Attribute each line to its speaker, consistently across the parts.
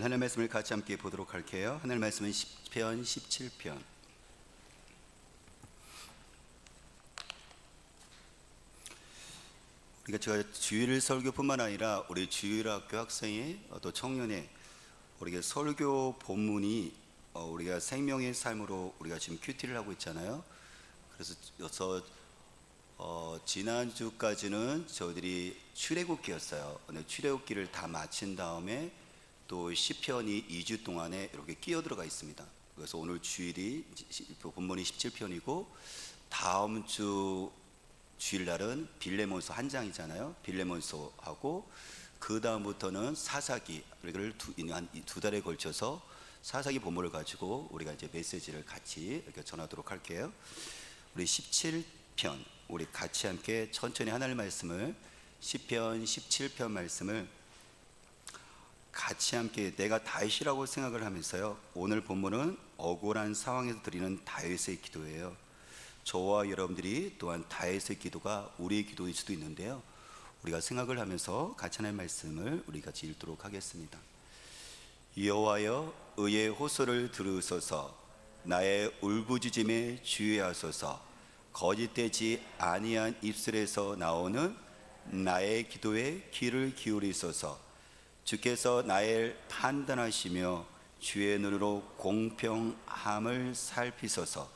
Speaker 1: 하나님 말씀을 같이 함께 보도록 할게요. 하나님 말씀은 시편 17편. 제가 주일 설교뿐만 아니라 우리 주일학교 학생의 또 청년의 우리가 설교 본문이 우리가 생명의 삶으로 우리가 지금 큐티를 하고 있잖아요. 그래서 지난주까지는 저희들이 출애굽기였어요. 출애굽기를 다 마친 다음에 또 시편이 2주 동안에 이렇게 끼어 들어가 있습니다. 그래서 오늘 주일이 본문이 17편이고 다음 주 주일날은 빌레몬서 한 장이잖아요. 빌레몬서하고 그 다음부터는 사사기를 두 달에 걸쳐서 사사기 본문을 가지고 우리가 이제 메시지를 같이 이렇게 전하도록 할게요. 우리 17편 우리 같이 함께 천천히 하나님 말씀을 시편 17편 말씀을 같이 함께 내가 다윗이라고 생각을 하면서요. 오늘 본문은 억울한 상황에서 드리는 다윗의 기도예요. 저와 여러분들이 또한 다윗의 기도가 우리의 기도일 수도 있는데요. 우리가 생각을 하면서 같이 하나님 말씀을 우리 같이 읽도록 하겠습니다. 여호와여 의의 호소를 들으소서. 나의 울부짖음에 주의하소서. 거짓되지 아니한 입술에서 나오는 나의 기도에 귀를 기울이소서. 주께서 나를 판단하시며 주의 눈으로 공평함을 살피소서.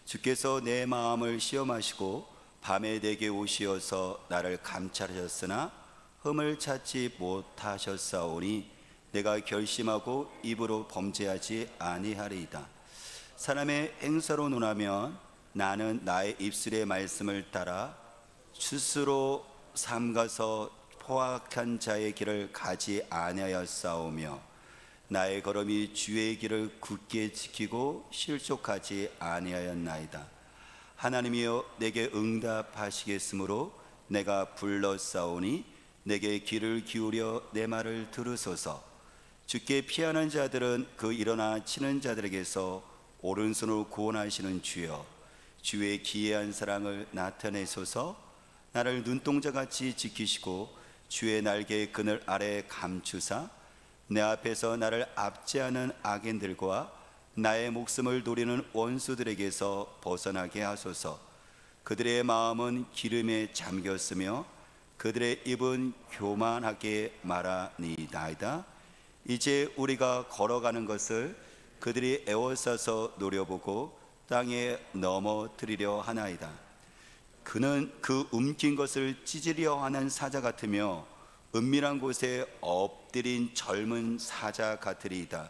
Speaker 1: 주께서 내 마음을 시험하시고 밤에 내게 오시어서 나를 감찰하셨으나 흠을 찾지 못하셨사오니 내가 결심하고 입으로 범죄하지 아니하리이다. 사람의 행사로 논하면 나는 나의 입술의 말씀을 따라 스스로 삼가서 포악한 자의 길을 가지 아니하였사오며 나의 걸음이 주의 길을 굳게 지키고 실족하지 아니하였나이다. 하나님이여 내게 응답하시겠으므로 내가 불렀사오니 내게 귀를 기울여 내 말을 들으소서. 주께 피하는 자들은 그 일어나 치는 자들에게서 오른손으로 구원하시는 주여, 주의 기이한 사랑을 나타내소서. 나를 눈동자같이 지키시고 주의 날개의 그늘 아래 감추사 내 앞에서 나를 압제하는 악인들과 나의 목숨을 노리는 원수들에게서 벗어나게 하소서. 그들의 마음은 기름에 잠겼으며 그들의 입은 교만하게 말하니이다. 이제 우리가 걸어가는 것을 그들이 애워싸서 노려보고 땅에 넘어뜨리려 하나이다. 그는 그 움킨 것을 찢으려 하는 사자 같으며 은밀한 곳에 엎드린 젊은 사자 같으리이다.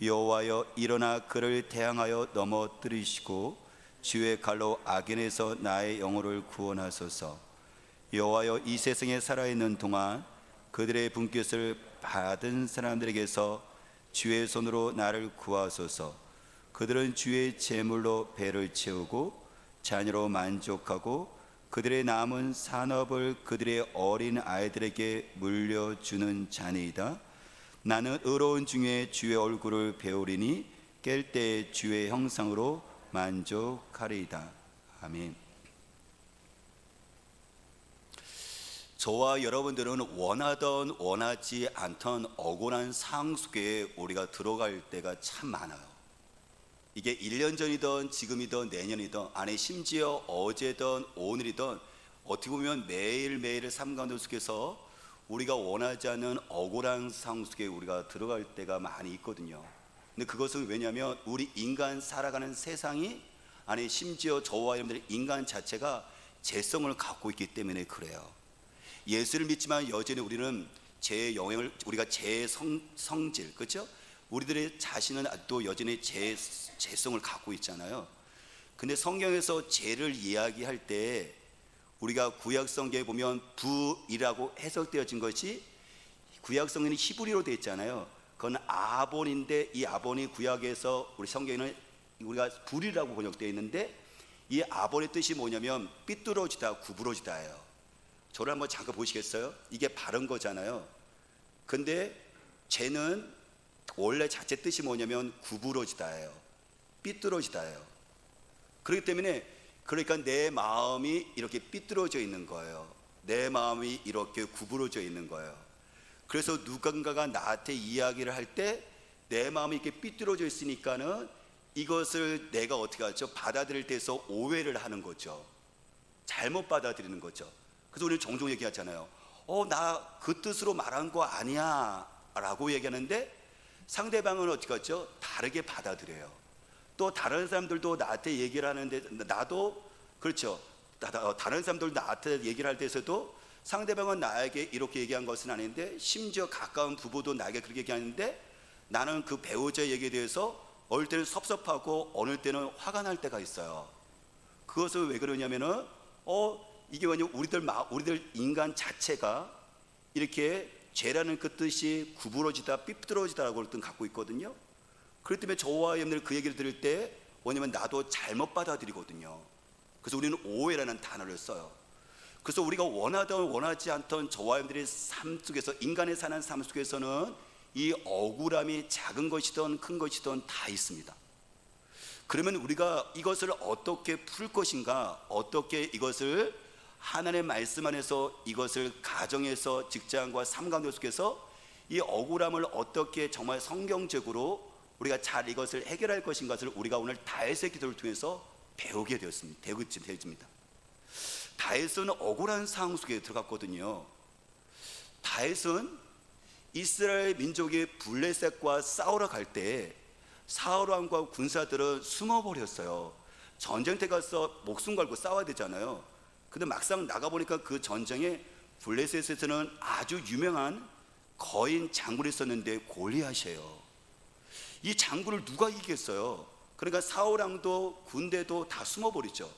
Speaker 1: 여호와여 일어나 그를 대항하여 넘어뜨리시고 주의 칼로 악인에서 나의 영혼을 구원하소서. 여호와여 이 세상에 살아있는 동안 그들의 분깃을 받은 사람들에게서 주의 손으로 나를 구하소서. 그들은 주의 제물로 배를 채우고 자녀로 만족하고 그들의 남은 산업을 그들의 어린 아이들에게 물려주는 자니이다. 나는 의로운 중에 주의 얼굴을 배우리니 깰 때 주의 형상으로 만족하리이다. 아멘. 저와 여러분들은 원하던 원하지 않던 억울한 상황 속에 우리가 들어갈 때가 참 많아요. 이게 1년 전이든 지금이든 내년이든 아니 심지어 어제든 오늘이든 어떻게 보면 매일매일의 삶 가운데 속에서 우리가 원하지 않는 억울한 상황 속에 우리가 들어갈 때가 많이 있거든요. 근데 그것은 왜냐하면 우리 인간 살아가는 세상이 아니 심지어 저와 여러분들의 인간 자체가 죄성을 갖고 있기 때문에 그래요. 예수를 믿지만 여전히 우리는 죄의 영향을 우리가 죄의 성질 그렇죠? 우리들의 자신은 또 여전히 죄성을 갖고 있잖아요. 근데 성경에서 죄를 이야기할 때 우리가 구약 성경에 보면 부이라고 해석되어진 것이 구약 성경은 히브리어로 되어 있잖아요. 그건 아본인데 이 아본이 구약에서 우리 성경에는 우리가 불이라고 번역되어 있는데 이 아본의 뜻이 뭐냐면 삐뚤어지다 구부러지다예요. 저를 한번 잠깐 보시겠어요? 이게 바른 거잖아요. 근데 죄는 원래 자체 뜻이 뭐냐면 구부러지다예요. 삐뚤어지다예요. 그렇기 때문에 그러니까 내 마음이 이렇게 삐뚤어져 있는 거예요. 내 마음이 이렇게 구부러져 있는 거예요. 그래서 누군가가 나한테 이야기를 할 때 내 마음이 이렇게 삐뚤어져 있으니까는 이것을 내가 어떻게 하죠? 받아들일 때에서 오해를 하는 거죠. 잘못 받아들이는 거죠. 그래서 우리는 종종 얘기하잖아요. 나 그 뜻으로 말한 거 아니야 라고 얘기하는데 상대방은 어떻게 하죠? 다르게 받아들여요. 또 다른 사람들도 나한테 얘기를 하는데 나도 그렇죠. 다른 사람들도 나한테 얘기를 할 때에서도 상대방은 나에게 이렇게 얘기한 것은 아닌데 심지어 가까운 부부도 나에게 그렇게 얘기하는데 나는 그 배우자의 얘기에 대해서 어느 때는 섭섭하고 어느 때는 화가 날 때가 있어요. 그것은 왜 그러냐면은 이게 왜냐면 우리들 인간 자체가 이렇게 죄라는 그 뜻이 구부러지다 삐뚤어지다라고 어떤 갖고 있거든요. 그렇기 때문에 저와 여러분들 그 얘기를 들을 때 뭐냐면 나도 잘못 받아들이거든요. 그래서 우리는 오해라는 단어를 써요. 그래서 우리가 원하던 원하지 않던 저와 여러분들의 삶 속에서 인간의 사는 삶 속에서는 이 억울함이 작은 것이든 큰 것이든 다 있습니다. 그러면 우리가 이것을 어떻게 풀 것인가, 어떻게 이것을 하나님의 말씀 안에서 이것을 가정에서 직장과 삶 가운데 속에서 이 억울함을 어떻게 정말 성경적으로 우리가 잘 이것을 해결할 것인가를 우리가 오늘 다윗의 기도를 통해서 배우게 되었습니다. 되어집니다. 다윗은 억울한 상황 속에 들어갔거든요. 다윗은 이스라엘 민족이 블레셋과 싸우러 갈 때 사울 왕과 군사들은 숨어버렸어요. 전쟁터에 가서 목숨 걸고 싸워야 되잖아요. 근데 막상 나가보니까 그 전쟁에 블레셋에서는 아주 유명한 거인 장군이 있었는데 골리앗이에요. 이 장군을 누가 이기겠어요? 그러니까 사울 왕도 군대도 다 숨어버리죠.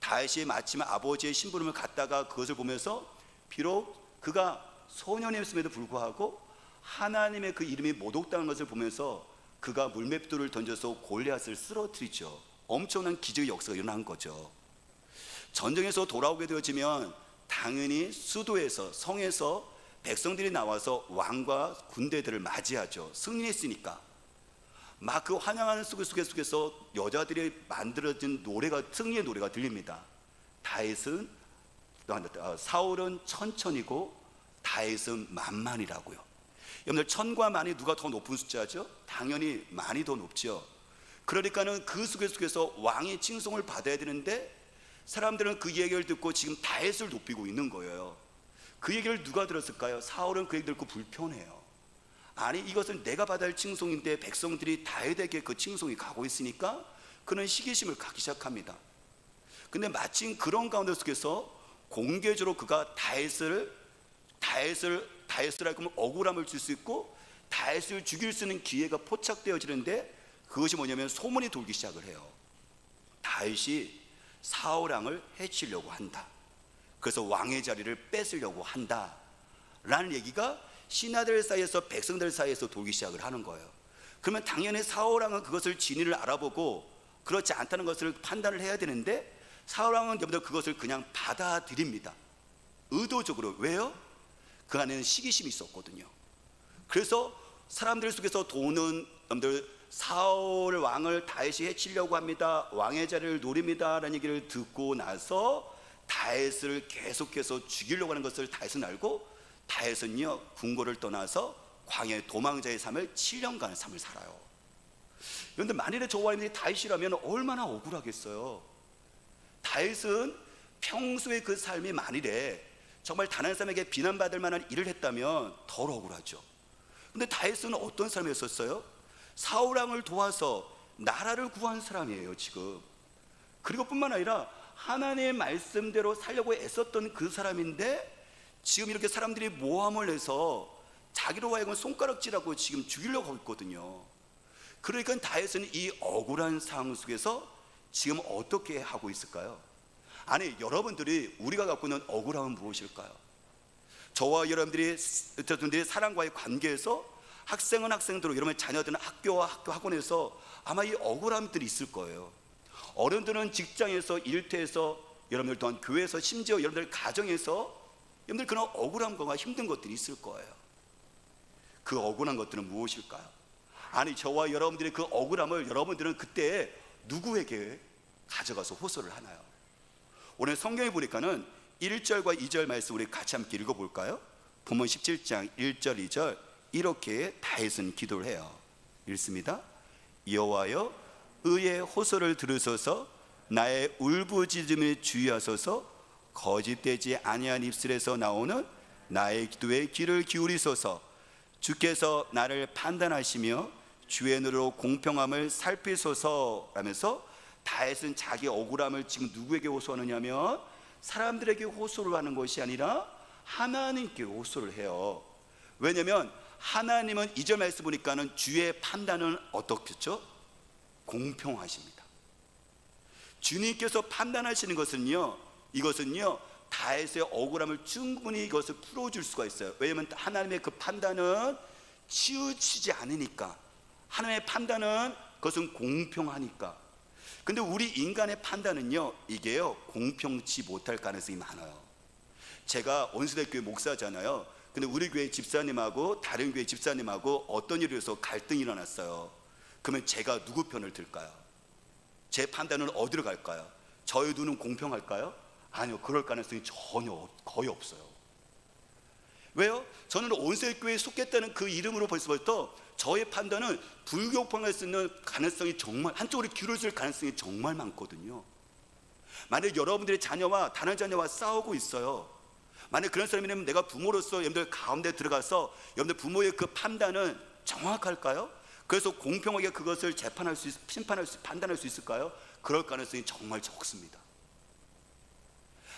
Speaker 1: 다윗이 마침 아버지의 심부름을 갔다가 그것을 보면서 비록 그가 소년이었음에도 불구하고 하나님의 그 이름이 모독당한 것을 보면서 그가 물맷돌을 던져서 골리앗을 쓰러뜨리죠. 엄청난 기적의 역사가 일어난 거죠. 전쟁에서 돌아오게 되어지면 당연히 수도에서 성에서 백성들이 나와서 왕과 군대들을 맞이하죠. 승리했으니까. 막 그 환영하는 속에서 여자들이 만들어진 노래가, 승리의 노래가 들립니다. 사울은 천천히고 다윗은 만만이라고요. 여러분들 천과 만이 누가 더 높은 숫자죠? 당연히 만이 더 높죠. 그러니까는 그 속에서 왕의 칭송을 받아야 되는데 사람들은 그 얘기를 듣고 지금 다윗을 높이고 있는 거예요. 그 얘기를 누가 들었을까요? 사울은 그 얘기 듣고 불편해요. 아니 이것은 내가 받아야 할 칭송인데 백성들이 다윗에게 그 칭송이 가고 있으니까 그는 시기심을 갖기 시작합니다. 근데 마침 그런 가운데 속에서 공개적으로 그가 다윗을 하면 억울함을 줄 수 있고 다윗을 죽일 수 있는 기회가 포착되어지는데 그것이 뭐냐면 소문이 돌기 시작을 해요. 다윗이 사울 왕을 해치려고 한다. 그래서 왕의 자리를 뺏으려고 한다 라는 얘기가 신하들 사이에서 백성들 사이에서 돌기 시작을 하는 거예요. 그러면 당연히 사울 왕은 그것을 진위를 알아보고 그렇지 않다는 것을 판단을 해야 되는데 사울 왕은 그것을 그냥 받아들입니다. 의도적으로. 왜요? 그 안에는 시기심이 있었거든요. 그래서 사람들 속에서 도는 사울 왕을 다윗이 해치려고 합니다. 왕의 자리를 노립니다 라는 얘기를 듣고 나서 다윗을 계속해서 죽이려고 하는 것을 다윗은 알고 다윗은요 궁궐을 떠나서 광야의 도망자의 삶을 7년간의 삶을 살아요. 그런데 만일에 저와 여러분들이 다윗이라면 얼마나 억울하겠어요. 다윗은 평소에 그 삶이 만일에 정말 다른 사람에게 비난받을 만한 일을 했다면 더 억울하죠. 근데 다윗은 어떤 사람이었어요? 사울 왕을 도와서 나라를 구한 사람이에요 지금. 그리고 뿐만 아니라 하나님의 말씀대로 살려고 애썼던 그 사람인데 지금 이렇게 사람들이 모함을 해서 자기로 하여금 손가락질하고 지금 죽이려고 하고 있거든요. 그러니까 다윗은 이 억울한 상황 속에서 지금 어떻게 하고 있을까요? 아니 여러분들이 우리가 갖고 있는 억울함은 무엇일까요? 저와 여러분들이 사람과의 관계에서 학생은 학생대로 여러분의 자녀들은 학교와 학원에서 아마 이 억울함들이 있을 거예요. 어른들은 직장에서 일터에서 여러분들 또한 교회에서 심지어 여러분들 가정에서 여러분들 그런 억울함과 힘든 것들이 있을 거예요. 그 억울한 것들은 무엇일까요? 아니 저와 여러분들의 그 억울함을 여러분들은 그때 누구에게 가져가서 호소를 하나요? 오늘 성경에 보니까는 1절과 2절 말씀 우리 같이 함께 읽어볼까요? 본문 17장 1절 2절 이렇게 다윗은 기도를 해요. 읽습니다. 여호와여 의의 호소를 들으소서, 나의 울부짖음을 주의하소서, 거짓되지 아니한 입술에서 나오는 나의 기도에 귀를 기울이소서. 주께서 나를 판단하시며 주의 눈으로 공평함을 살피소서. 라면서 다윗은 자기 억울함을 지금 누구에게 호소하느냐면 사람들에게 호소를 하는 것이 아니라 하나님께 호소를 해요. 왜냐하면 하나님은 2절 말씀 보니까는 주의 판단은 어떻겠죠? 공평하십니다. 주님께서 판단하시는 것은요, 이것은요 다윗의 억울함을 충분히 이것을 풀어줄 수가 있어요. 왜냐하면 하나님의 그 판단은 치우치지 않으니까, 하나님의 판단은 그것은 공평하니까. 근데 우리 인간의 판단은요, 이게요 공평치 못할 가능성이 많아요. 제가 온수대교회 목사잖아요. 근데 우리 교회 집사님하고 다른 교회 집사님하고 어떤 일로 해서 갈등이 일어났어요. 그러면 제가 누구 편을 들까요? 제 판단은 어디로 갈까요? 저의 눈은 공평할까요? 아니요, 그럴 가능성이 거의 없어요. 왜요? 저는 온수대교회에 속했다는 그 이름으로 벌써부터 저의 판단은 불공평할 수 있는 가능성이 정말, 한쪽으로 기울어질 가능성이 정말 많거든요. 만약 여러분들의 자녀와 다른 자녀와 싸우고 있어요. 만약 그런 사람이라면 내가 부모로서 여러분들 가운데 들어가서 여러분들 부모의 그 판단은 정확할까요? 그래서 공평하게 그것을 판단할 수 있을까요? 그럴 가능성이 정말 적습니다.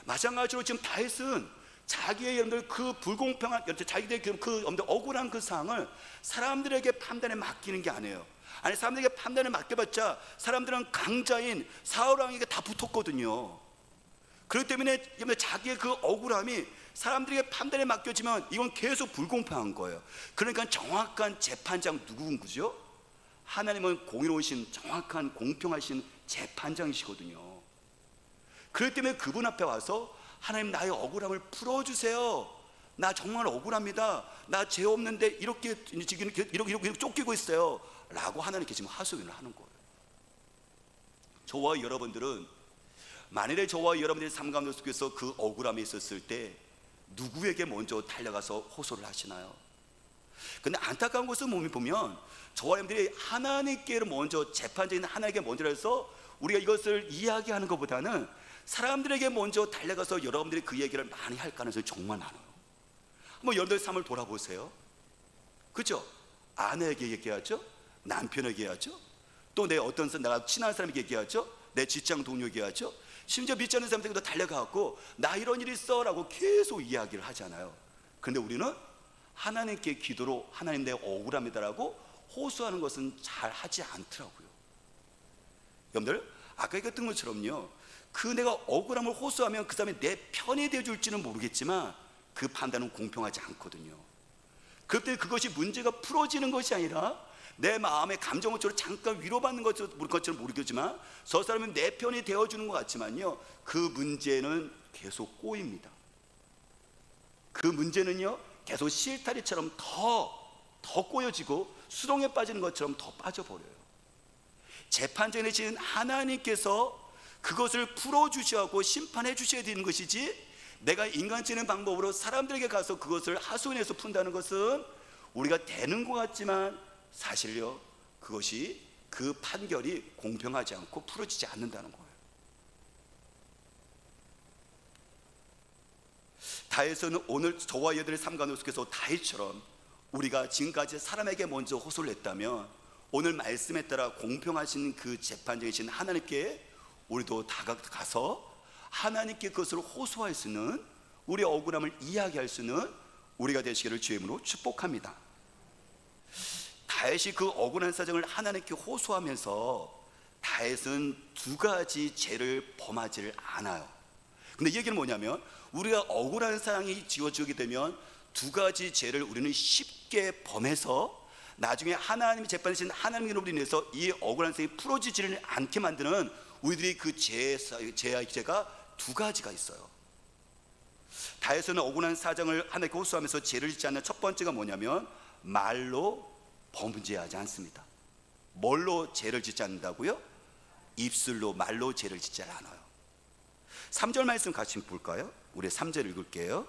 Speaker 1: 마찬가지로 지금 다윗은 자기의 여러분들 그 불공평한, 자기들의 그 억울한 그 상황을 사람들에게 판단에 맡기는 게 아니에요. 아니, 사람들에게 판단을 맡겨봤자 사람들은 강자인 사울 왕에게 다 붙었거든요. 그렇기 때문에 자기의 그 억울함이 사람들에게 판단에 맡겨지면 이건 계속 불공평한 거예요. 그러니까 정확한 재판장 누구인 거죠? 하나님은 공의로우신 정확한 공평하신 재판장이시거든요. 그렇기 때문에 그분 앞에 와서 하나님, 나의 억울함을 풀어주세요. 나 정말 억울합니다. 나 죄 없는데 이렇게 쫓기고 있어요. 라고 하나님께 지금 하소연을 하는 거예요. 저와 여러분들은 만일에 저와 여러분들의 삶 가운데 속에서 그 억울함이 있었을 때 누구에게 먼저 달려가서 호소를 하시나요? 근데 안타까운 것은 보면 저와 여러분들이 하나님께 먼저, 재판장인 하나님께 먼저 해서 우리가 이것을 이야기하는 것보다는 사람들에게 먼저 달려가서 여러분들이 그 얘기를 많이 할 가능성이 정말 많아요. 한번 여러분들의 삶을 돌아보세요. 그죠? 아내에게 얘기하죠, 남편에게 얘기하죠, 또 내 어떤 내가 친한 사람에게 얘기하죠, 내 직장 동료에게 얘기하죠, 심지어 믿지 않는 사람들에게도 달려가고 나 이런 일이 있어 라고 계속 이야기를 하잖아요. 그런데 우리는 하나님께 기도로 하나님, 내 억울합니다 라고 호소하는 것은 잘 하지 않더라고요. 여러분들, 아까 얘기했던 것처럼요, 그 내가 억울함을 호소하면 그 사람이 내 편이 되어줄지는 모르겠지만 그 판단은 공평하지 않거든요. 그때 그것이 문제가 풀어지는 것이 아니라 내 마음의 감정으로 잠깐 위로받는 것처럼 모르겠지만 저 사람은 내 편이 되어주는 것 같지만요, 그 문제는 계속 꼬입니다. 그 문제는요 계속 실타리처럼 더 꼬여지고 수렁에 빠지는 것처럼 더 빠져버려요. 재판장이신 하나님께서 그것을 풀어주셔야 하고 심판해 주셔야 되는 것이지, 내가 인간적인 방법으로 사람들에게 가서 그것을 하소연해서 푼다는 것은 우리가 되는 것 같지만 사실요, 그것이 그 판결이 공평하지 않고 풀어지지 않는다는 거예요. 다윗은 오늘 저와 여러분들의 삶 가운데 속에서 다윗처럼 우리가 지금까지 사람에게 먼저 호소를 했다면 오늘 말씀에 따라 공평하신 그 재판장이신 하나님께 우리도 다가가서 하나님께 그것을 호소할 수 있는, 우리의 억울함을 이야기할 수 있는 우리가 되시기를 주의 이름으로 축복합니다. 다윗이 그 억울한 사정을 하나님께 호소하면서 다윗은 두 가지 죄를 범하지를 않아요. 근데 이 얘기는 뭐냐면, 우리가 억울한 상황이 지어지게 되면 두 가지 죄를 우리는 쉽게 범해서 나중에 하나님이 재판하신 하나님으로 인해서 이 억울한 상황이 풀어지지를 않게 만드는 우리들이 그 죄가 두 가지가 있어요. 다윗은 억울한 사정을 하나님께 호소하면서 죄를 짓지 않는 첫 번째가 뭐냐면 말로 범죄하지 않습니다. 뭘로 죄를 짓지 않는다고요? 입술로, 말로 죄를 짓지 않아요. 3절 말씀 같이 볼까요? 우리 3절 읽을게요.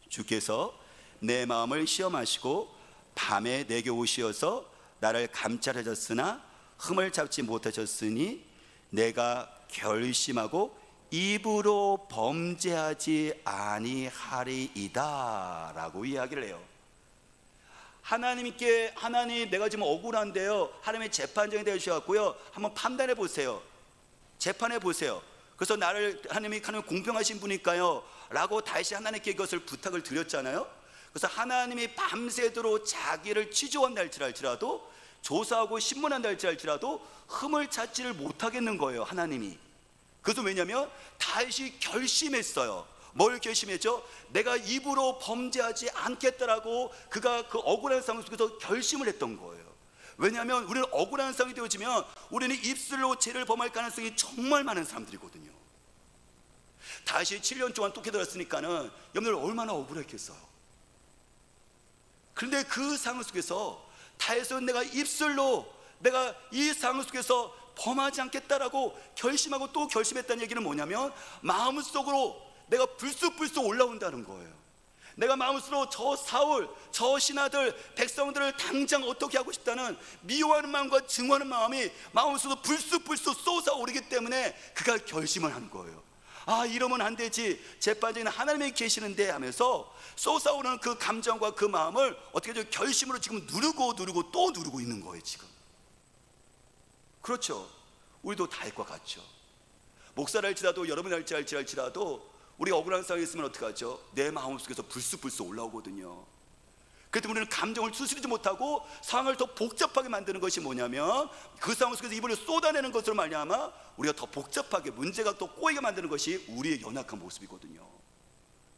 Speaker 1: 주께서 내 마음을 시험하시고 밤에 내게 오시어서 나를 감찰하셨으나 흠을 잡지 못하셨으니 내가 결심하고 입으로 범죄하지 아니하리이다 라고 이야기를 해요. 하나님께, 하나님 내가 지금 억울한데요, 하나님의 재판장이 되셔갖고요, 한번 판단해 보세요, 재판해 보세요. 그래서 나를, 하나님 공평하신 분이니까요 라고 다시 하나님께 이것을 부탁을 드렸잖아요. 그래서 하나님이 밤새도록 자기를 취조한다 할지라도, 조사하고 신문한다 할지라도 흠을 찾지를 못하겠는 거예요, 하나님이. 그래서 왜냐하면 다시 결심했어요. 뭘 결심했죠? 내가 입으로 범죄하지 않겠다라고 그가 그 억울한 상황 속에서 결심을 했던 거예요. 왜냐하면 우리는 억울한 상황이 되어지면 우리는 입술로 죄를 범할 가능성이 정말 많은 사람들이거든요. 다시 7년 동안 또 깨달았으니까는 여러분들 얼마나 억울했겠어요. 그런데 그 상황 속에서 다해서 내가 입술로 내가 이 상황 속에서 범하지 않겠다라고 결심하고 또 결심했다는 얘기는 뭐냐면, 마음속으로 내가 불쑥불쑥 올라온다는 거예요. 내가 마음속으로 저 사울, 저 신하들, 백성들을 당장 어떻게 하고 싶다는 미워하는 마음과 증오하는 마음이 마음속으로 불쑥불쑥 솟아오르기 때문에 그가 결심을 한 거예요. 아, 이러면 안 되지, 재판장에는 하나님이 계시는데 하면서 솟아오르는 그 감정과 그 마음을 어떻게 좀 결심으로 지금 누르고 또 누르고 있는 거예요 지금. 그렇죠. 우리도 다윗과 같죠. 목사를 할지라도, 여러분이 할지라도 우리가 억울한 상황이 있으면 어떡하죠? 내 마음속에서 불쑥불쑥 올라오거든요. 그래도 우리는 감정을 추스리지 못하고 상황을 더 복잡하게 만드는 것이 뭐냐면, 그 상황 속에서 입을 쏟아내는 것으로 말미암아 우리가 더 복잡하게 문제가 더 꼬이게 만드는 것이 우리의 연약한 모습이거든요.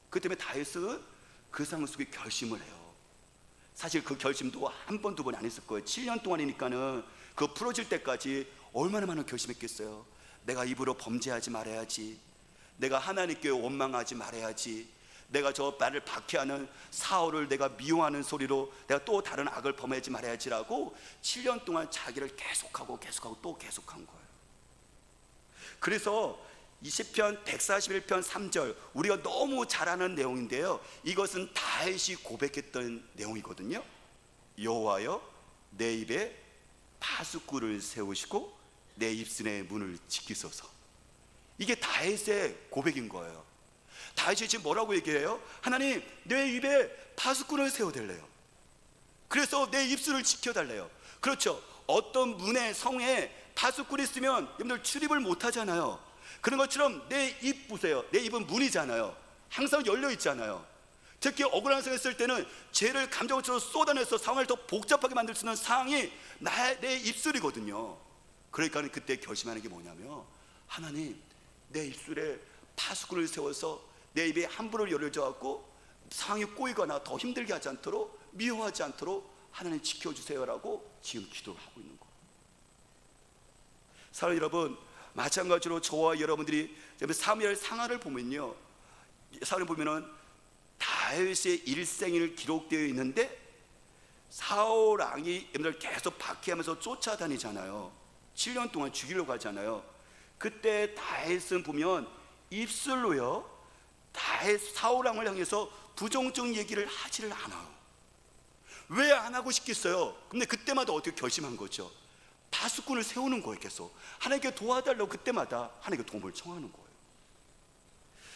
Speaker 1: 그 때문에 다윗은 그 상황 속에 결심을 해요. 사실 그 결심도 한 번, 두 번 안 했을 거예요. 7년 동안이니까는 그 풀어질 때까지 얼마나 많은 결심했겠어요. 내가 입으로 범죄하지 말아야지, 내가 하나님께 원망하지 말아야지, 내가 저 나를 박해하는 사울을 내가 미워하는 소리로 내가 또 다른 악을 범하지 말아야지라고 7년 동안 자기를 계속하고 또 계속한 거예요. 그래서 20편 141편 3절, 우리가 너무 잘 아는 내용인데요, 이것은 다윗이 고백했던 내용이거든요. 여호와여, 내 입에 파수꾼을 세우시고 내 입술의 문을 지키소서. 이게 다윗의 고백인 거예요. 다윗이 지금 뭐라고 얘기해요? 하나님, 내 입에 파수꾼을 세워달래요. 그래서 내 입술을 지켜달래요. 그렇죠. 어떤 문에, 성에 파수꾼이 있으면 여러분들 출입을 못 하잖아요. 그런 것처럼 내 입 보세요. 내 입은 문이잖아요. 항상 열려 있잖아요. 특히 억울한 상황이 있을 때는 죄를 감정으로 쏟아내서 상황을 더 복잡하게 만들 수 있는 상황이 내 입술이거든요. 그러니까 그때 결심하는 게 뭐냐면, 하나님, 내 입술에 파수꾼을 세워서 내 입에 함부로 열려져갖고 상황이 꼬이거나 더 힘들게 하지 않도록, 미워하지 않도록 하나님 지켜주세요라고 지금 기도를 하고 있는 거예요. 사랑하는 여러분, 마찬가지로 저와 여러분들이 사무엘 상하를 보면요, 사무엘 보면은 다윗의 일생일 기록되어 있는데 사울 왕이 여러분들 계속 박해하면서 쫓아다니잖아요. 7년 동안 죽이려고 하잖아요. 그때 다윗은 보면 입술로요, 다윗 사울 왕을 향해서 부정적 얘기를 하지를 않아요. 왜 안 하고 싶겠어요? 근데 그때마다 어떻게 결심한 거죠? 파수꾼을 세우는 거예요. 계속 하나님께 도와달라고 그때마다 하나님께 도움을 청하는 거예요.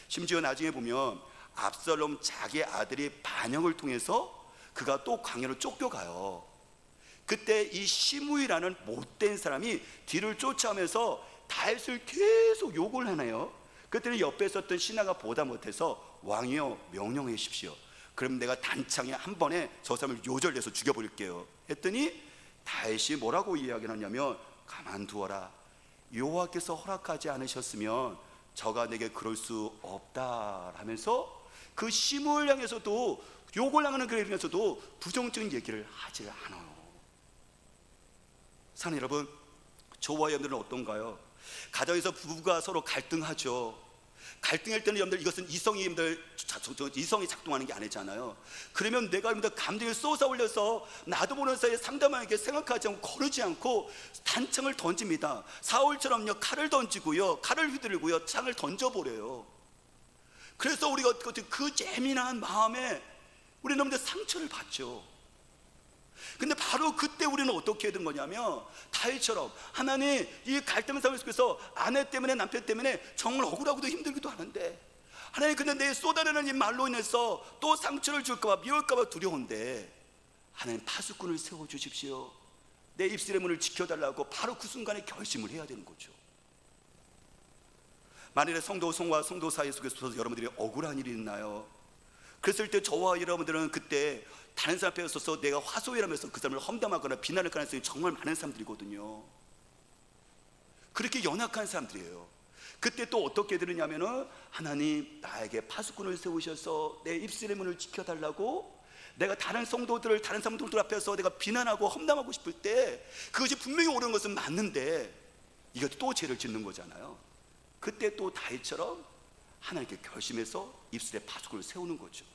Speaker 1: 심지어 나중에 보면 압살롬 자기 아들이 반역을 통해서 그가 또 광야로 쫓겨가요. 그때 이 시므이라는 못된 사람이 뒤를 쫓아오면서 다윗을 계속 욕을 하네요. 그때는 옆에 있었던 신하가 보다 못해서, 왕이여 명령해 주십시오. 그럼 내가 단창에 한 번에 저 사람을 요절내서 죽여버릴게요 했더니 다윗이 뭐라고 이야기를 하냐면, 가만두어라. 여호와께서 허락하지 않으셨으면 저가 내게 그럴 수 없다 하면서 그 시므를 향해서도, 욕을 당하는 그를 향해서도 부정적인 얘기를 하지 않아요. 사랑하는 여러분, 저와 여러분들은 어떤가요? 가정에서 부부가 서로 갈등하죠. 갈등할 때는 여러분들 이것은 이성이 작동하는 게 아니잖아요. 그러면 내가 여러분들 감정을 쏟아올려서 나도 모르는 사이에 상대방에게 생각하지 않고 거르지 않고 단창을 던집니다. 사울처럼요, 칼을 던지고요, 칼을 휘두르고요, 창을 던져버려요. 그래서 우리가 그 예민한 마음에 우리는 여러분들 상처를 받죠. 근데 바로 그때 우리는 어떻게 된 거냐면 다윗처럼 하나님, 이 갈등 상황 속에서 아내 때문에 남편 때문에 정말 억울하고도 힘들기도 하는데 하나님, 근데 내 쏟아내는 이 말로 인해서 또 상처를 줄까봐, 미울까봐 두려운데 하나님, 파수꾼을 세워주십시오, 내 입술의 문을 지켜달라고 바로 그 순간에 결심을 해야 되는 거죠. 만일에 성도와 성도 사이 속에서 여러분들이 억울한 일이 있나요? 그랬을 때 저와 여러분들은 그때 다른 사람 앞에 서서 내가 화소이라면서 그 사람을 험담하거나 비난할 가능성이 정말 많은 사람들이거든요. 그렇게 연약한 사람들이에요. 그때 또 어떻게 되느냐면은 하나님, 나에게 파수꾼을 세우셔서 내 입술의 문을 지켜달라고, 내가 다른 성도들을, 다른 사람들 앞에서 내가 비난하고 험담하고 싶을 때 그것이 분명히 옳은 것은 맞는데 이것도 또 죄를 짓는 거잖아요. 그때 또 다윗처럼 하나님께 결심해서 입술에 파수꾼을 세우는 거죠.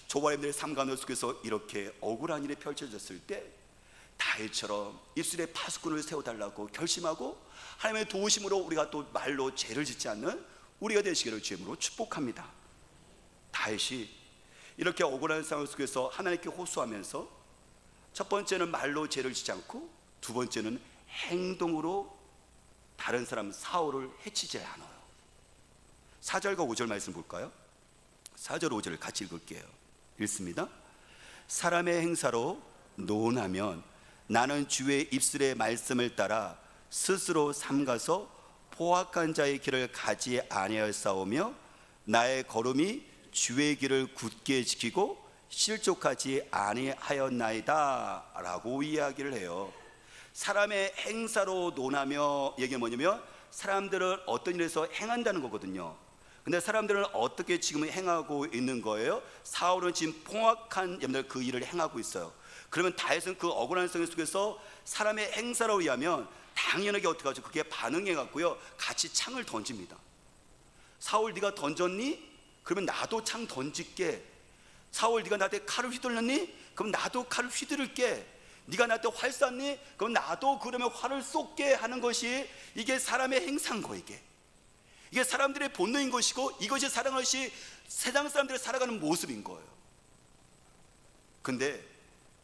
Speaker 1: 저와 여러분들의 삶 가운데 속에서 이렇게 억울한 일이 펼쳐졌을 때 다윗처럼 입술에 파수꾼을 세워달라고 결심하고 하나님의 도우심으로 우리가 또 말로 죄를 짓지 않는 우리가 되시기를 주님으로 축복합니다. 다윗이 이렇게 억울한 상황 속에서 하나님께 호소하면서 첫 번째는 말로 죄를 짓지 않고, 두 번째는 행동으로 다른 사람 사울을 해치지 않아요. 4절과 5절 말씀 볼까요? 4절 5절을 같이 읽을게요. 읽습니다. 사람의 행사로 논하면 나는 주의 입술의 말씀을 따라 스스로 삼가서 포악한 자의 길을 가지 아니하였사오며 나의 걸음이 주의 길을 굳게 지키고 실족하지 아니하였나이다 라고 이야기를 해요. 사람의 행사로 논하며, 얘기가 뭐냐면 사람들은 어떤 일에서 행한다는 거거든요. 근데 사람들은 어떻게 지금 행하고 있는 거예요? 사울은 지금 포악한 그 일을 행하고 있어요. 그러면 다윗은 그 억울한 상황 속에서 사람의 행사로 의하면 당연하게 어떻게 하죠? 그게 반응해 갖고요, 같이 창을 던집니다. 사울, 네가 던졌니? 그러면 나도 창 던질게. 사울, 네가 나한테 칼을 휘둘렀니? 그럼 나도 칼을 휘두를게. 네가 나한테 활 쐈니? 그럼 나도 그러면 활을 쏘게 하는 것이, 이게 사람의 행사인 거예요. 이게 사람들의 본능인 것이고, 이것이 사랑하시 세상 사람들이 살아가는 모습인 거예요. 근데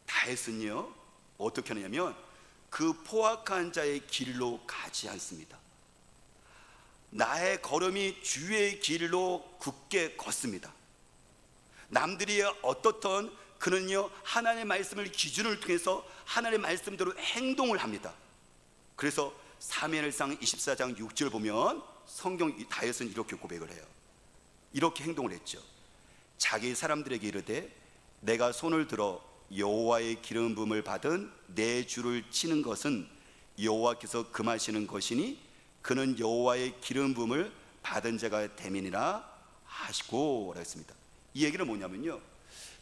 Speaker 1: 다윗은요 어떻게 하냐면 그 포악한 자의 길로 가지 않습니다. 나의 걸음이 주의 길로 굳게 걷습니다. 남들이 어떻든 그는요 하나님의 말씀을 기준을 통해서 하나님의 말씀대로 행동을 합니다. 그래서 사무엘상 24장 6절 보면 성경 다윗은 이렇게 고백을 해요. 이렇게 행동을 했죠. 자기 사람들에게 이르되 내가 손을 들어 여호와의 기름 부음을 받은 내 주를 치는 것은 여호와께서 금하시는 것이니 그는 여호와의 기름 부음을 받은 자가 됨이니라 하시고 라고 했습니다. 이 얘기는 뭐냐면요,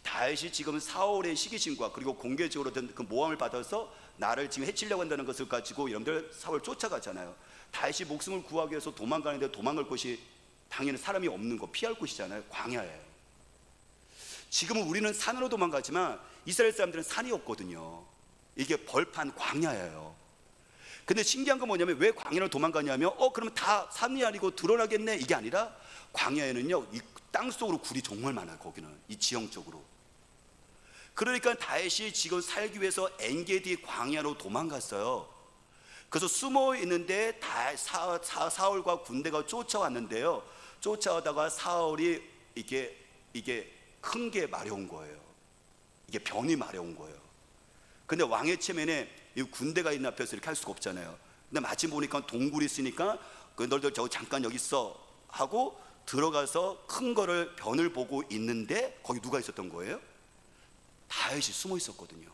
Speaker 1: 다윗이 지금 사울의 시기심과 그리고 공개적으로 그 모함을 받아서 나를 지금 해치려고 한다는 것을 가지고 여러분들 사울 쫓아가잖아요. 다윗이 목숨을 구하기 위해서 도망가는데 도망갈 곳이 당연히 사람이 없는 거, 피할 곳이잖아요. 광야예요. 지금은 우리는 산으로 도망가지만 이스라엘 사람들은 산이 없거든요. 이게 벌판 광야예요. 근데 신기한 건 뭐냐면 왜 광야로 도망가냐면 그러면 다 산이 아니고 드러나겠네, 이게 아니라 광야에는요 이 땅속으로 굴이 정말 많아요. 거기는 이 지형적으로. 그러니까 다윗이 지금 살기 위해서 엔게디 광야로 도망갔어요. 그래서 숨어 있는데 사울과 군대가 쫓아왔는데요, 쫓아오다가 사울이 이게 큰 게 마려운 거예요. 이게 변이 마려운 거예요. 근데 왕의 체면에 이 군대가 있는 앞에서 이렇게 할 수가 없잖아요. 근데 마침 보니까 동굴이 있으니까 너희들 저 잠깐 여기 있어 하고 들어가서 큰 거를 변을 보고 있는데 거기 누가 있었던 거예요? 다윗이 숨어 있었거든요.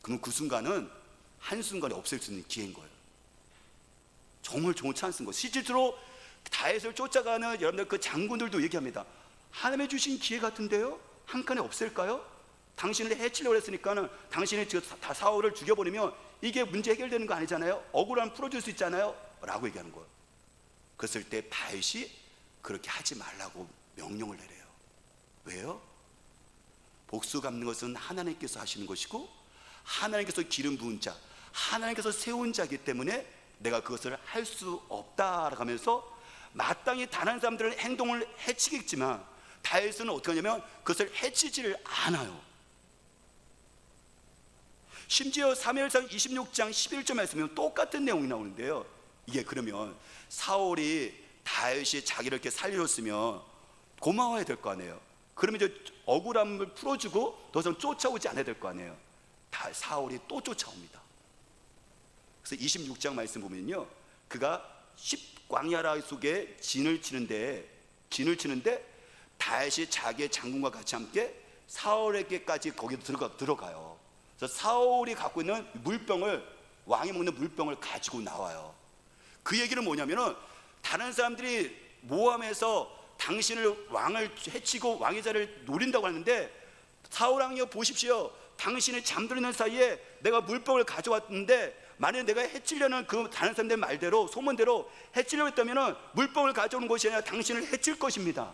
Speaker 1: 그럼 그 순간은 한순간에 없앨 수 있는 기회인 거예요. 정말 좋은 찬스인 거예요. 실제로 다윗을 쫓아가는 여러분들 그 장군들도 얘기합니다. 하나님의 주신 기회 같은데요, 한 칸에 없앨까요? 당신을 해치려고 했으니까는 당신이 다 사울을 죽여버리면 이게 문제 해결되는 거 아니잖아요. 억울함 풀어줄 수 있잖아요 라고 얘기하는 거예요. 그랬을 때 다윗이 그렇게 하지 말라고 명령을 내려요. 왜요? 복수 갚는 것은 하나님께서 하시는 것이고 하나님께서 기름 부은 자, 하나님께서 세운 자이기 때문에 내가 그것을 할 수 없다라고 하면서 마땅히 다른 사람들의 행동을 해치겠지만 다윗은 어떻게 하냐면 그것을 해치지를 않아요. 심지어 사무엘상 26장 11절 말씀이면 똑같은 내용이 나오는데요. 이게 그러면 사울이 다윗이 자기를 이렇게 살려줬으면 고마워야 될 거 아니에요. 그러면 이제 억울함을 풀어주고 더 이상 쫓아오지 않아야 될 거 아니에요. 사울이 또 쫓아옵니다. 그래서 26장 말씀 보면요, 그가 광야라 속에 진을 치는데 다윗이 자기의 장군과 같이 함께 사울에게까지 거기 들어가요. 그래서 사울이 갖고 있는 물병을, 왕이 먹는 물병을 가지고 나와요. 그 얘기는 뭐냐면은 다른 사람들이 모함해서 당신을 왕을 해치고 왕의 자리를 노린다고 하는데, 사울 왕이여 보십시오, 당신이 잠들는 사이에 내가 물병을 가져왔는데 만약에 내가 해치려는 그 다른 사람들 말대로, 소문대로 해치려고 했다면 물병을 가져오는 것이 아니라 당신을 해칠 것입니다.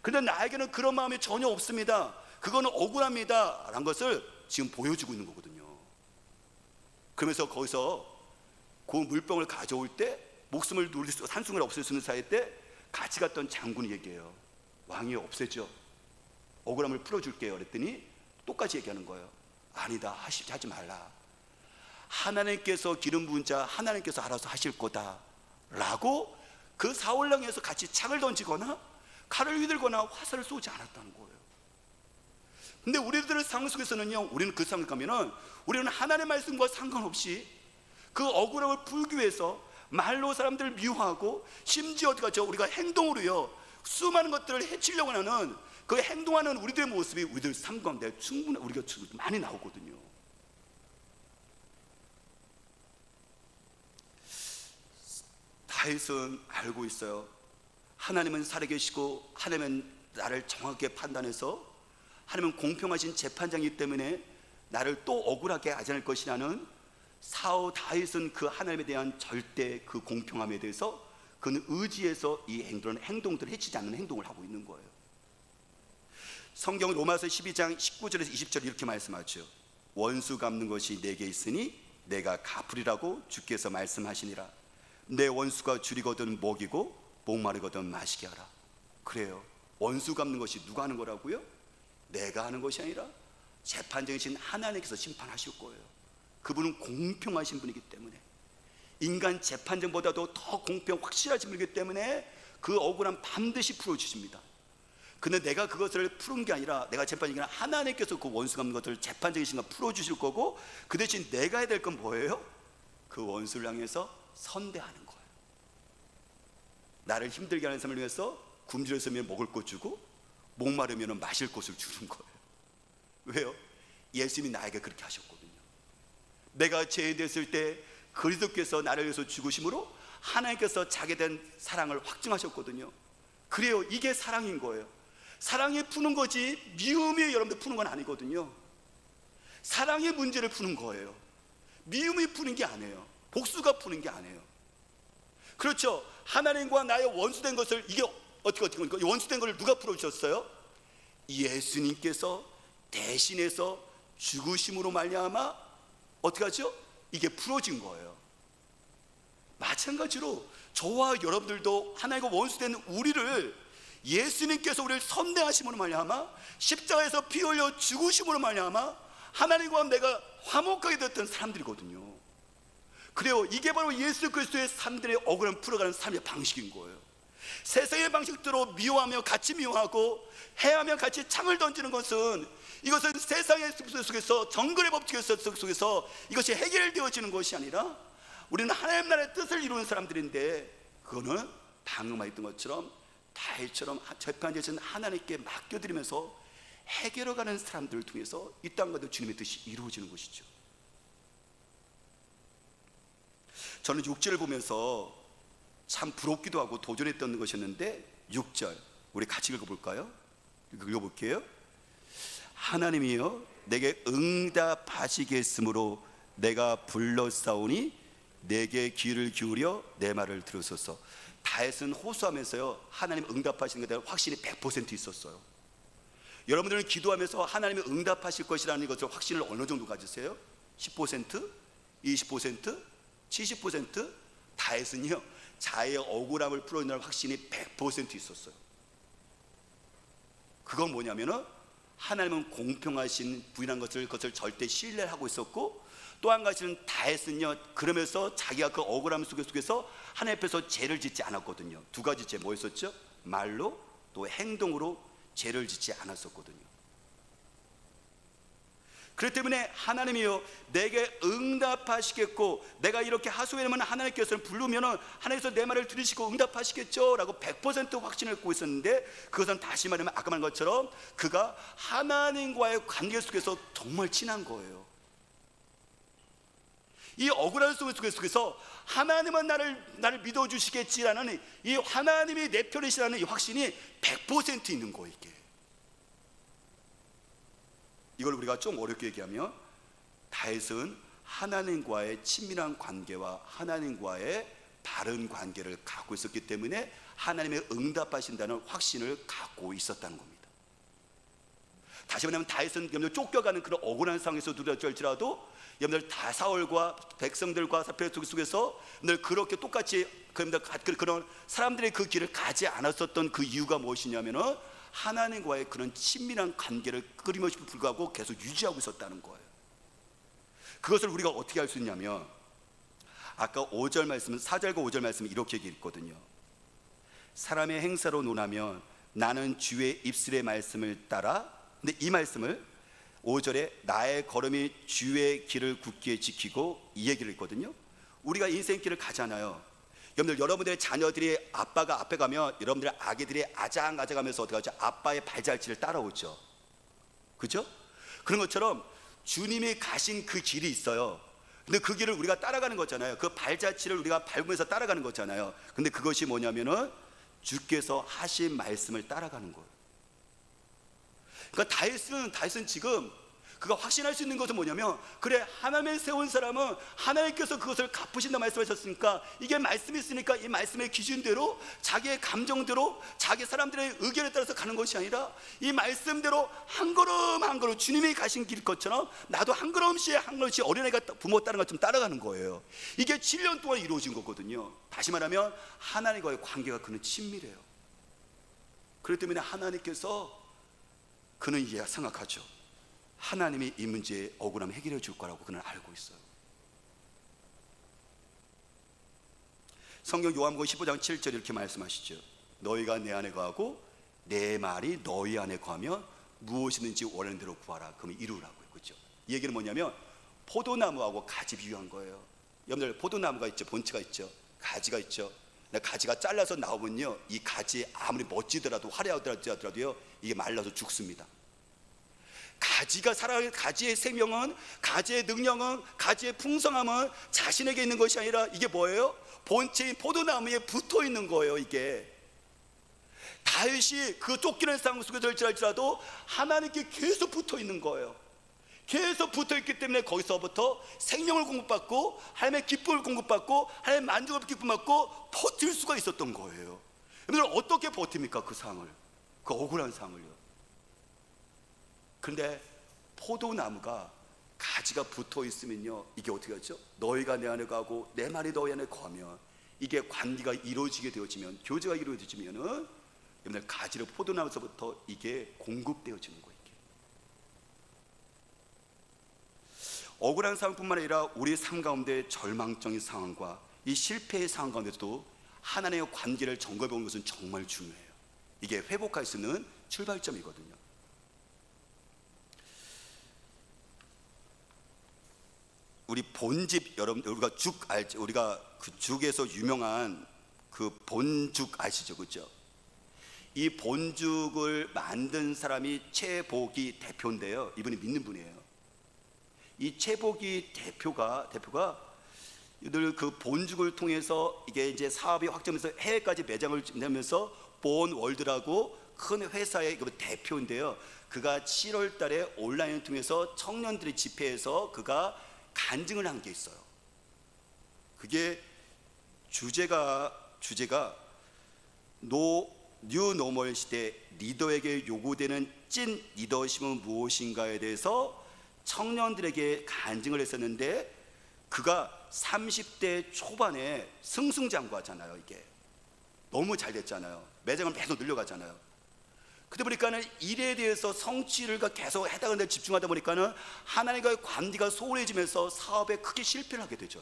Speaker 1: 그런데 나에게는 그런 마음이 전혀 없습니다. 그거는 억울합니다 라는 것을 지금 보여주고 있는 거거든요. 그러면서 거기서 그 물병을 가져올 때 목숨을 누릴 수, 산승을 없앨 수 있는 사이 때 같이 갔던 장군이 얘기해요. 왕이 없애죠, 억울함을 풀어줄게요 그랬더니 똑같이 얘기하는 거예요. 아니다, 하지 말라. 하나님께서 기름 부은 자 하나님께서 알아서 하실 거다 라고 그 사울왕에서 같이 창을 던지거나 칼을 휘둘거나 화살을 쏘지 않았다는 거예요. 근데 우리들의 상황 속에서는요, 우리는 그 상황에 가면은 우리는 하나님의 말씀과 상관없이 그 억울함을 풀기 위해서 말로 사람들을 미워하고, 심지어 어디 가죠, 우리가 행동으로요 수많은 것들을 해치려고 하는 그 행동하는 우리들의 모습이 우리들 삶 가운데 충분히 우리가 많이 나오거든요. 다윗은 알고 있어요. 하나님은 살아계시고 하나님은 나를 정확하게 판단해서 하나님은 공평하신 재판장이기 때문에 나를 또 억울하게 하지 않을 것이라는 다윗은 그 하나님에 대한 절대 그 공평함에 대해서 그는 의지해서 이 행동들을 해치지 않는 행동을 하고 있는 거예요. 성경 로마서 12장 19절에서 20절 이렇게 말씀하죠. 원수 갚는 것이 내게 있으니 내가 갚으리라고 주께서 말씀하시니라. 내 원수가 줄이거든 먹이고 목마르거든 마시게 하라. 그래요, 원수 갚는 것이 누가 하는 거라고요? 내가 하는 것이 아니라 재판장이신 하나님께서 심판하실 거예요. 그분은 공평하신 분이기 때문에, 인간 재판장보다도 더 공평 확실하신 분이기 때문에 그 억울함 반드시 풀어주십니다. 근데 내가 그것을 푸는 게 아니라, 내가 재판장이 아니라 하나님께서 그 원수 갚는 것들을 재판장이신 거 풀어주실 거고, 그 대신 내가 해야 될 건 뭐예요? 그 원수를 향해서 선대하는 거예요. 나를 힘들게 하는 사람을 위해서 굶주렸으면 먹을 것 주고 목마르면 마실 것을 주는 거예요. 왜요? 예수님이 나에게 그렇게 하셨거든요. 내가 죄인됐을 때 그리스도께서 나를 위해서 죽으심으로 하나님께서 자기에 대한 사랑을 확증하셨거든요. 그래요, 이게 사랑인 거예요. 사랑이 푸는 거지 미움이 여러분들 푸는 건 아니거든요. 사랑의 문제를 푸는 거예요. 미움이 푸는 게 아니에요. 복수가 푸는 게 아니에요. 그렇죠, 하나님과 나의 원수된 것을, 이게 어떻게 원수된 것을 누가 풀어주셨어요? 예수님께서 대신해서 죽으심으로 말미암아 어떻게 하죠? 이게 풀어진 거예요. 마찬가지로 저와 여러분들도 하나님과 원수된 우리를 예수님께서 우리를 선대하심으로 말미암아 십자가에서 피 흘려 죽으심으로 말미암아 하나님과 내가 화목하게 됐던 사람들이거든요. 그래요, 이게 바로 예수 그리스도의 사람들의 억울함을 풀어가는 삶의 방식인 거예요. 세상의 방식대로 미워하며 같이 미워하고 해하며 같이 창을 던지는 것은, 이것은 세상의 습관 속에서, 정글의 법칙 속에서 이것이 해결되어지는 것이 아니라 우리는 하나님 나라의 뜻을 이루는 사람들인데, 그거는 방금 말했던 것처럼 다윗처럼 재판되신 하나님께 맡겨드리면서 해결해가는 사람들을 통해서 이 땅과도 주님의 뜻이 이루어지는 것이죠. 저는 6절을 보면서 참 부럽기도 하고 도전했던 것이었는데, 6절 우리 같이 읽어볼까요? 읽어볼게요. 하나님이여 내게 응답하시겠으므로 내가 불렀사오니 내게 귀를 기울여 내 말을 들으소서. 다윗은 호소하면서요, 하나님 응답하시는 것에 대한 확신이 100% 있었어요. 여러분들은 기도하면서 하나님이 응답하실 것이라는 것을 확신을 어느 정도 가지세요? 10%? 20%? 70%? 다윗은요, 자의 억울함을 풀어낸다는 확신이 100% 있었어요. 그건 뭐냐면은 하나님은 공평하신 분이라는 그것을 절대 신뢰를 하고 있었고, 또 한 가지는 다윗은요 그러면서 자기가 그 억울함 속에서 하나님 앞에서 죄를 짓지 않았거든요. 두 가지 죄 뭐였었죠? 말로 또 행동으로 죄를 짓지 않았었거든요. 그렇기 때문에 하나님이요 내게 응답하시겠고, 내가 이렇게 하소연하면 하나님께서 부르면 하나님께서 내 말을 들으시고 응답하시겠죠 라고 100% 확신을 갖고 있었는데, 그것은 다시 말하면 아까 말한 것처럼 그가 하나님과의 관계 속에서 정말 친한 거예요. 이 억울한 속에서 하나님은 나를 믿어주시겠지라는 이 하나님이 내 편이시라는 이 확신이 100% 있는 거예요. 이걸 우리가 좀 어렵게 얘기하면, 다윗은 하나님과의 친밀한 관계와 하나님과의 바른 관계를 갖고 있었기 때문에 하나님의 응답하신다는 확신을 갖고 있었다는 겁니다. 다시 말하면 다윗은 쫓겨가는 그런 억울한 상황에서 누렸을지라도 여러분들 다 사울과 백성들과 사표 속에서 늘 그렇게 똑같이 그런 사람들의 그 길을 가지 않았었던 그 이유가 무엇이냐면은 하나님과의 그런 친밀한 관계를 끊임없이 불구하고 계속 유지하고 있었다는 거예요. 그것을 우리가 어떻게 알 수 있냐면, 아까 5절 말씀은 4절과 5절 말씀은 이렇게 얘기했거든요. 사람의 행사로 논하면 나는 주의 입술의 말씀을 따라, 근데 이 말씀을 5절에 나의 걸음이 주의 길을 굳게 지키고, 이 얘기를 했거든요. 우리가 인생길을 가잖아요. 여러분들의 자녀들이 아빠가 앞에 가면 여러분들의 아기들이 아장아장하면서 어떻게 하죠? 아빠의 발자취를 따라오죠. 그죠? 그런 것처럼 주님이 가신 그 길이 있어요. 근데 그 길을 우리가 따라가는 거잖아요. 그 발자취를 우리가 밟으면서 따라가는 거잖아요. 근데 그것이 뭐냐면은 주께서 하신 말씀을 따라가는 거예요. 그러니까 다윗은 지금 그가 확신할 수 있는 것은 뭐냐면, 그래 하나님의 세운 사람은 하나님께서 그것을 갚으신다 말씀하셨으니까, 이게 말씀이 있으니까 이 말씀의 기준대로 자기의 감정대로 자기 사람들의 의견에 따라서 가는 것이 아니라 이 말씀대로 한 걸음 한 걸음 주님이 가신 길 것처럼 나도 한 걸음씩 어린아이가 부모 따르는 것처럼 따라가는 거예요. 이게 7년 동안 이루어진 거거든요. 다시 말하면 하나님과의 관계가 그는 친밀해요. 그렇기 때문에 하나님께서 그는 생각하죠. 하나님이 이 문제에 억울함 해결해 줄 거라고 그는 알고 있어요. 성경 요한복음 15장 7절 이렇게 말씀하시죠. 너희가 내 안에 거하고 내 말이 너희 안에 거하면 무엇이든지 원하는 대로 구하라. 그러면 이루라고요. 그렇죠? 이 얘기는 뭐냐면 포도나무하고 가지 비유한 거예요. 여러분들 포도나무가 있죠. 본체가 있죠. 가지가 있죠. 가지가 잘라서 나오면요, 이 가지 아무리 멋지더라도 화려하더라도요 이게 말라서 죽습니다. 가지가 살아가는 가지의 생명은, 가지의 능력은, 가지의 풍성함은 자신에게 있는 것이 아니라 이게 뭐예요? 본체인 포도나무에 붙어 있는 거예요. 이게 다윗이 그 쫓기는 상황 속에서 할지라도 하나님께 계속 붙어 있는 거예요. 계속 붙어 있기 때문에 거기서부터 생명을 공급받고 하나님의 기쁨을 공급받고 하나님의 만족을 기쁨받고 버틸 수가 있었던 거예요. 여러분들 어떻게 버팁니까? 그 상황을, 그 억울한 상황을요. 그런데 포도나무가 가지가 붙어 있으면요, 이게 어떻게 하죠? 너희가 내 안에 가고 내 말이 너희 안에 거하면, 이게 관계가 이루어지게 되어지면, 교제가 이루어지면은 여러분들 가지로 포도나무에서부터 이게 공급되어지는 거예요. 이게. 억울한 상황뿐만 아니라 우리 삶 가운데 절망적인 상황과 이 실패의 상황 가운데서도 하나님의 관계를 점검해 보는 것은 정말 중요해요. 이게 회복할 수 있는 출발점이거든요. 우리 본집, 여러분 우리가 죽 알죠? 우리가 그 죽에서 유명한 그 본죽 아시죠? 그죠? 이 본죽을 만든 사람이 최복이 대표인데요. 이분이 믿는 분이에요. 이 최복이 대표가 늘 그 본죽을 통해서 이게 이제 사업이 확장해서 해외까지 매장을 내면서 본월드라고 큰 회사의 그 대표인데요. 그가 7월 달에 온라인을 통해서 청년들의 집회에서 그가 간증을 한 게 있어요. 그게 주제가 뉴 노멀 시대 리더에게 요구되는 찐 리더십은 무엇인가에 대해서 청년들에게 간증을 했었는데, 그가 30대 초반에 승승장구하잖아요. 이게 너무 잘 됐잖아요. 매장을 계속 늘려가잖아요. 그때 보니까는 일에 대해서 성취를 계속 해당하는 데 집중하다 보니까는 하나님과의 관계가 소홀해지면서 사업에 크게 실패를 하게 되죠.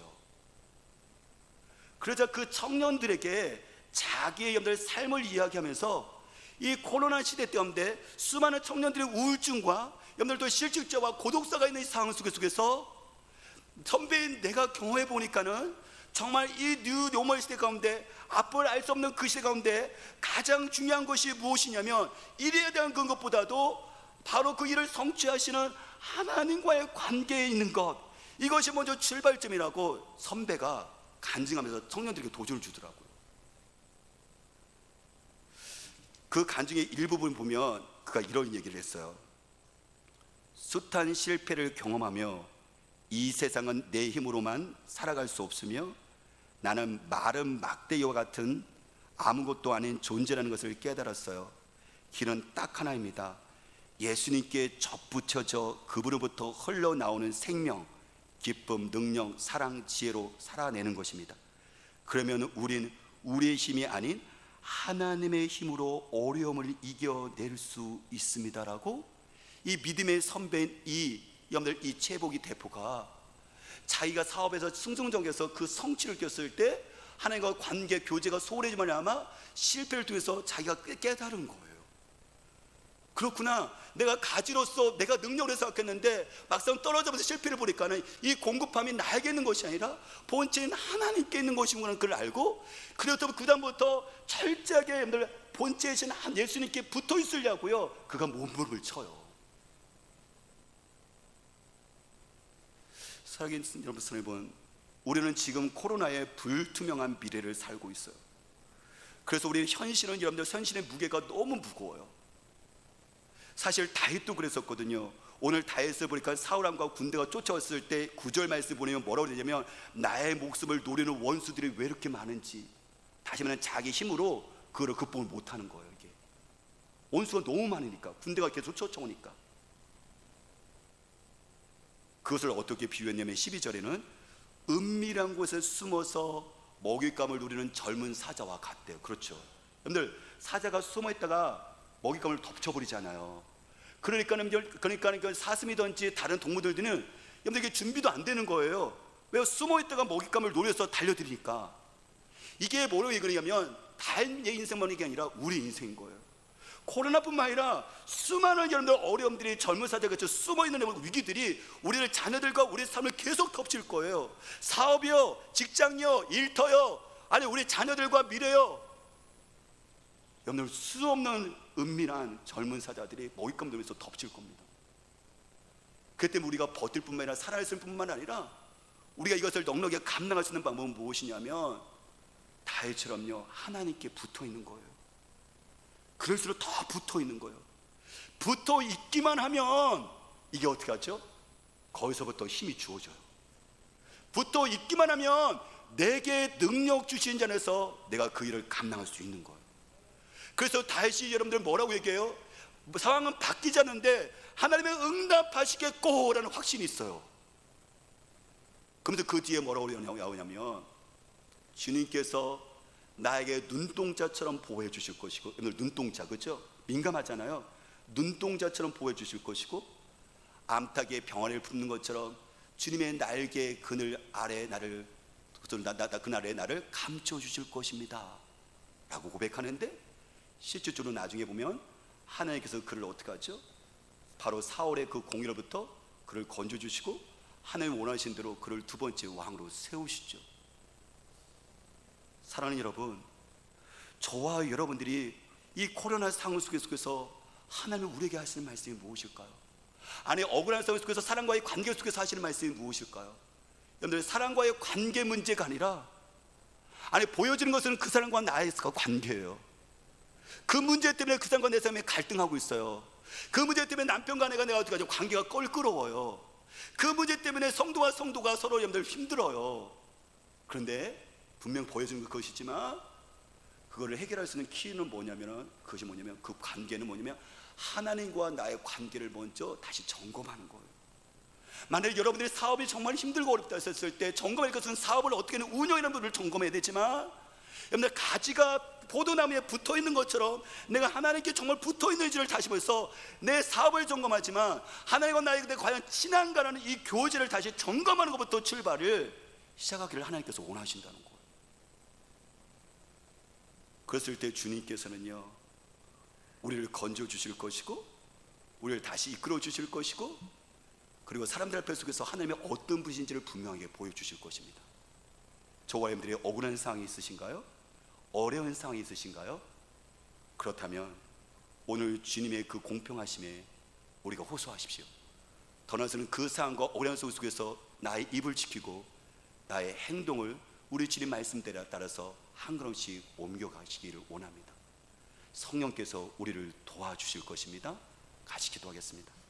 Speaker 1: 그러자 그 청년들에게 자기의 여러분들 삶을 이야기하면서 이 코로나 시대 때문에 수많은 청년들의 우울증과 여러분들도 실직자와 고독사가 있는 이 상황 속에서 선배인 내가 경험해 보니까는 정말 이 뉴 노멀 시대 가운데 앞을 알 수 없는 그 시대 가운데 가장 중요한 것이 무엇이냐면 일에 대한 것보다도 바로 그 일을 성취하시는 하나님과의 관계에 있는 것, 이것이 먼저 출발점이라고 선배가 간증하면서 청년들에게 도전을 주더라고요. 그 간증의 일부분 보면 그가 이런 얘기를 했어요. 숱한 실패를 경험하며 이 세상은 내 힘으로만 살아갈 수 없으며 나는 마른 막대기와 같은 아무것도 아닌 존재라는 것을 깨달았어요. 길은 딱 하나입니다. 예수님께 접붙여져 그분으로부터 흘러나오는 생명, 기쁨, 능력, 사랑, 지혜로 살아내는 것입니다. 그러면 우린 우리의 힘이 아닌 하나님의 힘으로 어려움을 이겨낼 수 있습니다라고 이 믿음의 선배인 이 최복이 대표가 자기가 사업에서 승승장구해서 그 성취를 꼈을 때 하나님과 관계 교제가 소홀해지만 아마 실패를 통해서 자기가 깨달은 거예요. 그렇구나, 내가 가지로서 내가 능력을 생각했는데 막상 떨어져서 실패를 보니까는 이 공급함이 나에게 있는 것이 아니라 본체인 하나님께 있는 것이구나, 그걸 알고 그렇다면 그 다음부터 철저하게 본체이신 예수님께 붙어 있으려고요 그가 몸부림을 쳐요. 사랑하는 여러분, 우리는 지금 코로나의 불투명한 미래를 살고 있어요. 그래서 우리 현실은 여러분들 현실의 무게가 너무 무거워요. 사실 다윗도 그랬었거든요. 오늘 다윗을 보니까 사울왕과 군대가 쫓아왔을 때 9절 말씀 보내면 뭐라고 그러냐면 나의 목숨을 노리는 원수들이 왜 이렇게 많은지, 다시 말하면 자기 힘으로 그거를 극복을 못하는 거예요. 이게 원수가 너무 많으니까, 군대가 계속 쫓아오니까. 그것을 어떻게 비유했냐면 12절에는 은밀한 곳에 숨어서 먹잇감을 누리는 젊은 사자와 같대요. 그렇죠, 여러분들, 사자가 숨어있다가 먹잇감을 덮쳐버리잖아요. 그러니까 사슴이든지 다른 동물들은 여러분들 이게 준비도 안 되는 거예요. 왜? 숨어있다가 먹잇감을 노려서 달려들으니까. 이게 뭐라고 얘기하냐면 다윗의 인생만 이게 아니라 우리 인생인 거예요. 코로나뿐만 아니라 수많은 여러분들 어려움들이 젊은 사자같이 숨어있는 위기들이 우리를 자녀들과 우리 삶을 계속 덮칠 거예요. 사업이요, 직장이요, 일터요, 아니 우리 자녀들과 미래요. 여러분들 수 없는 은밀한 젊은 사자들이 먹잇감 들면서 덮칠 겁니다. 그 때문에 우리가 버틸 뿐만 아니라 살아있을 뿐만 아니라 우리가 이것을 넉넉히 감당할 수 있는 방법은 무엇이냐면 다윗처럼요 하나님께 붙어 있는 거예요. 그럴수록 더 붙어 있는 거예요. 붙어 있기만 하면 이게 어떻게 하죠? 거기서부터 힘이 주어져요. 붙어 있기만 하면 내게 능력 주신 자에서 내가 그 일을 감당할 수 있는 거예요. 그래서 다윗이 여러분들 뭐라고 얘기해요? 상황은 바뀌지 않는데 하나님의 응답하시겠고라는 확신이 있어요. 그러면서 그 뒤에 뭐라고 나오냐면 주님께서 나에게 눈동자처럼 보호해 주실 것이고, 오늘 눈동자, 그렇죠? 민감하잖아요. 눈동자처럼 보호해 주실 것이고, 암탉의 병아리를 품는 것처럼 주님의 날개 그늘 아래 나를, 그날에 나를 감춰 주실 것입니다 라고 고백하는데, 실질적으로 나중에 보면 하나님께서 그를 어떻게 하죠? 바로 사울의 그 공의로부터 그를 건져 주시고 하나님 원하신 대로 그를 두 번째 왕으로 세우시죠. 사랑하는 여러분, 저와 여러분들이 이 코로나 상황 속에서 하나님은 우리에게 하시는 말씀이 무엇일까요? 아니 억울한 상황 속에서 사랑과의 관계 속에서 하시는 말씀이 무엇일까요? 여러분들, 사랑과의 관계 문제가 아니라, 아니 보여지는 것은 그 사람과 나의 관계예요. 그 문제 때문에 그 사람과 내 삶에 갈등하고 있어요. 그 문제 때문에 남편과 내가 어떻게 하죠? 관계가 껄끄러워요. 그 문제 때문에 성도가 서로 여러분들 힘들어요. 그런데 분명 보여주는 것이지만 그거를 해결할 수 있는 키는 뭐냐면, 그것이 뭐냐면, 그 관계는 뭐냐면 하나님과 나의 관계를 먼저 다시 점검하는 거예요. 만약에 여러분들이 사업이 정말 힘들고 어렵다 했을 때 점검할 것은 사업을 어떻게 운영하는 분을 점검해야 되지만, 여러분들, 가지가 포도나무에 붙어 있는 것처럼 내가 하나님께 정말 붙어 있는지를 다시 보면서 내 사업을 점검하지만 하나님과 나에게 과연 친한가라는 이 교제를 다시 점검하는 것부터 출발을 시작하기를 하나님께서 원하신다는 거예요. 그랬을 때 주님께서는요, 우리를 건져 주실 것이고, 우리를 다시 이끌어 주실 것이고, 그리고 사람들 앞에 속에서 하나님의 어떤 분이신지를 분명하게 보여주실 것입니다. 저와 여러분들이 억울한 상황이 있으신가요? 어려운 상황이 있으신가요? 그렇다면 오늘 주님의 그 공평하심에 우리가 호소하십시오. 더 나아가서는 그 상황과 어려운 속에서 나의 입을 지키고 나의 행동을 우리 주님 말씀대로 따라서 한 걸음씩 옮겨가시기를 원합니다. 성령께서 우리를 도와주실 것입니다. 같이 기도하겠습니다.